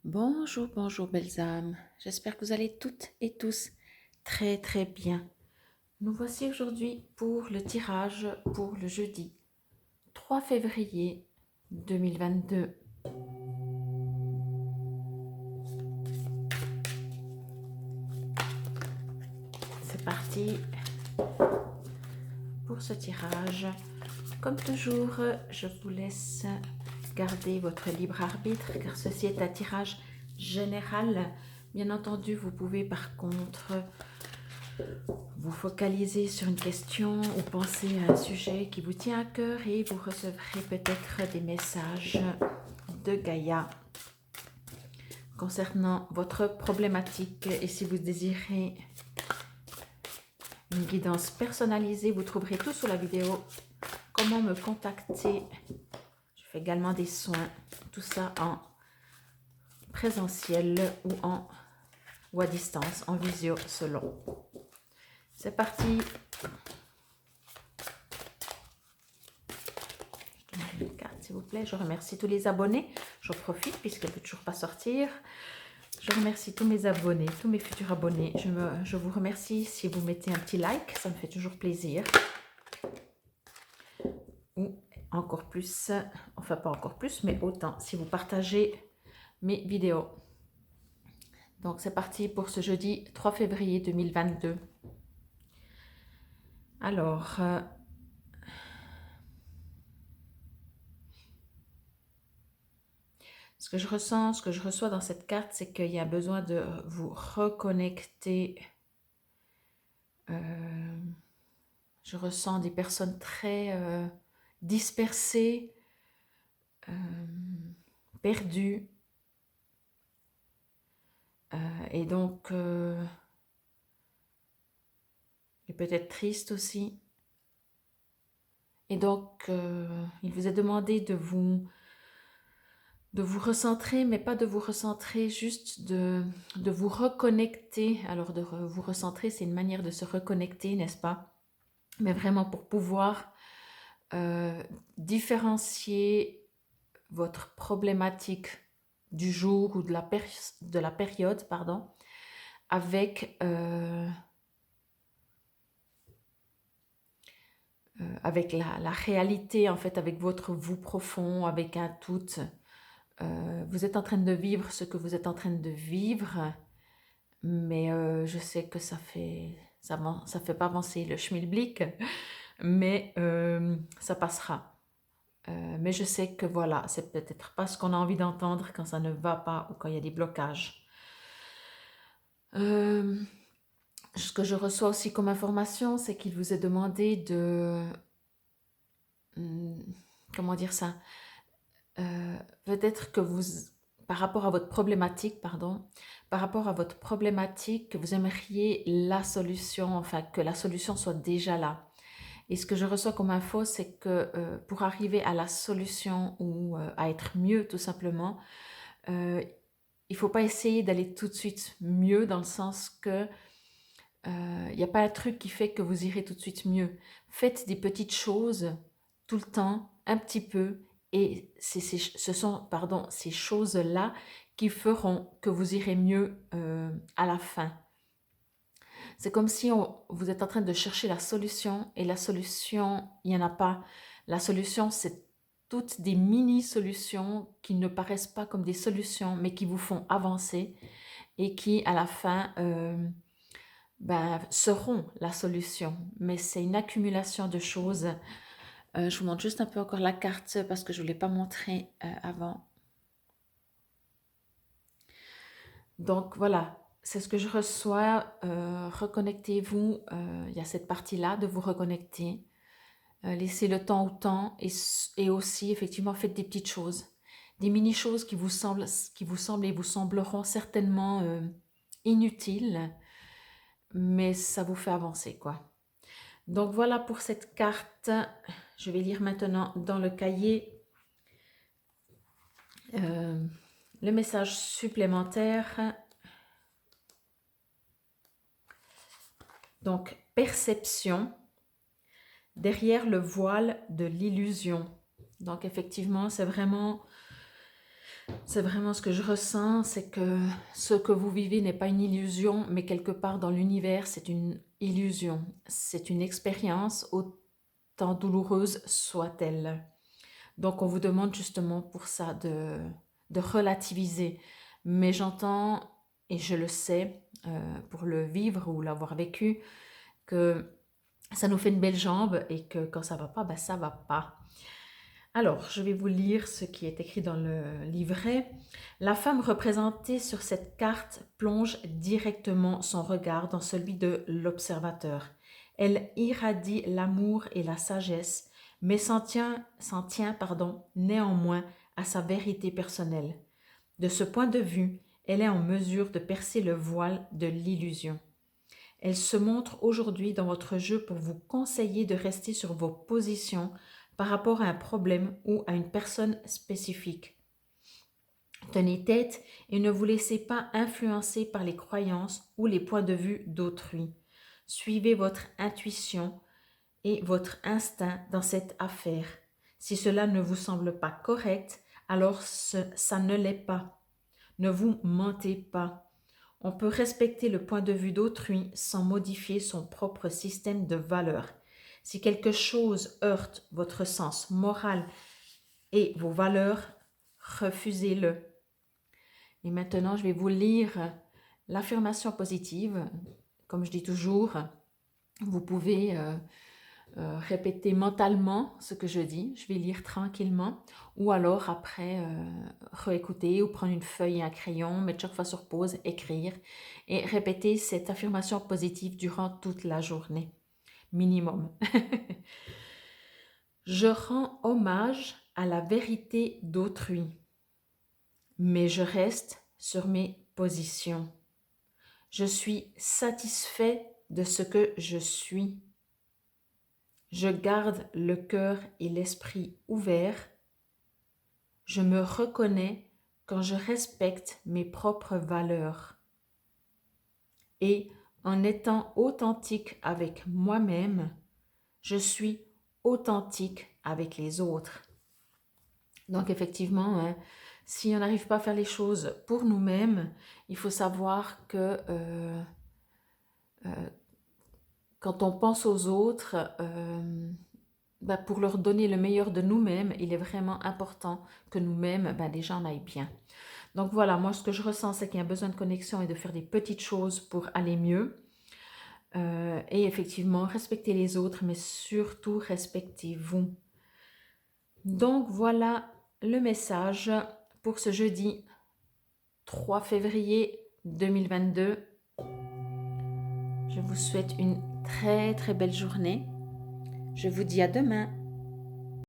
Bonjour, bonjour belles âmes. J'espère que vous allez toutes et tous très très bien. Nous voici aujourd'hui pour le tirage pour le jeudi 3 février 2022. C'est parti pour ce tirage. Comme toujours, je vous laisse garder votre libre arbitre car ceci est un tirage général. Bien entendu, vous pouvez par contre vous focaliser sur une question ou penser à un sujet qui vous tient à cœur et vous recevrez peut-être des messages de Gaïa concernant votre problématique. Et si vous désirez une guidance personnalisée, vous trouverez tout sous la vidéo. Comment me contacter. Je fais également des soins, tout ça en présentiel ou à distance, en visio selon. C'est parti. Je demande une carte s'il vous plaît. Je remercie tous les abonnés. J'en profite puisqu'elle ne peut toujours pas sortir. Je remercie tous mes abonnés, tous mes futurs abonnés. Je vous remercie si vous mettez un petit like, ça me fait toujours plaisir. Ou encore plus, enfin pas encore plus, mais autant si vous partagez mes vidéos. Donc c'est parti pour ce jeudi 3 février 2022. Alors, ce que je ressens, ce que je reçois dans cette carte, c'est qu'il y a besoin de vous reconnecter. Je ressens des personnes très dispersées, perdues. Et donc, et peut-être triste aussi. Et donc, il vous est demandé de vous recentrer, mais pas de vous recentrer, juste de vous reconnecter. Alors, vous recentrer, c'est une manière de se reconnecter, n'est-ce pas? Mais vraiment pour pouvoir différencier votre problématique du jour ou de la période, pardon, avec la réalité, en fait, avec votre vous profond, avec un tout. Vous êtes en train de vivre ce que vous êtes en train de vivre, mais je sais que ça fait pas avancer le schmilblick, mais ça passera. Mais je sais que voilà, c'est peut-être pas ce qu'on a envie d'entendre quand ça ne va pas ou quand il y a des blocages. Ce que je reçois aussi comme information, c'est qu'il vous est demandé de... comment dire ça? Peut-être que vous, par rapport à votre problématique, que vous aimeriez la solution, enfin que la solution soit déjà là. Et ce que je reçois comme info, c'est que pour arriver à la solution ou à être mieux tout simplement, il ne faut pas essayer d'aller tout de suite mieux dans le sens que il n'y a pas un truc qui fait que vous irez tout de suite mieux. Faites des petites choses tout le temps, un petit peu, et ce sont ces choses-là qui feront que vous irez mieux à la fin. C'est comme si vous êtes en train de chercher la solution, et la solution, il n'y en a pas. La solution, c'est toutes des mini-solutions qui ne paraissent pas comme des solutions, mais qui vous font avancer et qui, à la fin, seront la solution. Mais c'est une accumulation de choses. Je vous montre juste un peu encore la carte parce que je ne vous l'ai pas montré avant. Donc voilà, c'est ce que je reçois. Reconnectez-vous. Il y a cette partie-là de vous reconnecter. Laissez le temps au temps et aussi, effectivement, faites des petites choses. Des mini-choses qui vous semblent et vous sembleront certainement inutiles, mais ça vous fait avancer, quoi. Donc voilà pour cette carte. Je vais lire maintenant dans le cahier le message supplémentaire. Donc, perception derrière le voile de l'illusion. Donc effectivement, c'est vraiment C'est vraiment ce que je ressens, c'est que ce que vous vivez n'est pas une illusion, mais quelque part dans l'univers, c'est une illusion. C'est une expérience, autant douloureuse soit-elle. Donc on vous demande justement pour ça de relativiser. Mais j'entends, et je le sais, pour le vivre ou l'avoir vécu, que ça nous fait une belle jambe et que quand ça va pas, ben ça va pas. Alors, je vais vous lire ce qui est écrit dans le livret. La femme représentée sur cette carte plonge directement son regard dans celui de l'observateur. Elle irradie l'amour et la sagesse, mais s'en tient, néanmoins à sa vérité personnelle. De ce point de vue, elle est en mesure de percer le voile de l'illusion. Elle se montre aujourd'hui dans votre jeu pour vous conseiller de rester sur vos positions par rapport à un problème ou à une personne spécifique. Tenez tête et ne vous laissez pas influencer par les croyances ou les points de vue d'autrui. Suivez votre intuition et votre instinct dans cette affaire. Si cela ne vous semble pas correct, alors ça ne l'est pas. Ne vous mentez pas. On peut respecter le point de vue d'autrui sans modifier son propre système de valeurs. Si quelque chose heurte votre sens moral et vos valeurs, refusez-le. Et maintenant, je vais vous lire l'affirmation positive. Comme je dis toujours, vous pouvez répéter mentalement ce que je dis. Je vais lire tranquillement. Ou alors après, réécouter ou prendre une feuille et un crayon, mettre chaque fois sur pause, écrire et répéter cette affirmation positive durant toute la journée. Minimum. Je rends hommage à la vérité d'autrui, mais je reste sur mes positions. Je suis satisfait de ce que je suis. Je garde le cœur et l'esprit ouverts. Je me reconnais quand je respecte mes propres valeurs. Et en étant authentique avec moi-même, je suis authentique avec les autres. Donc effectivement, hein, si on n'arrive pas à faire les choses pour nous-mêmes, il faut savoir que quand on pense aux autres, pour leur donner le meilleur de nous-mêmes, il est vraiment important que nous-mêmes, déjà, on aille bien. Donc voilà, moi ce que je ressens, c'est qu'il y a besoin de connexion et de faire des petites choses pour aller mieux. Et effectivement, respectez les autres, mais surtout respectez-vous. Donc voilà le message pour ce jeudi 3 février 2022. Je vous souhaite une très très belle journée. Je vous dis à demain.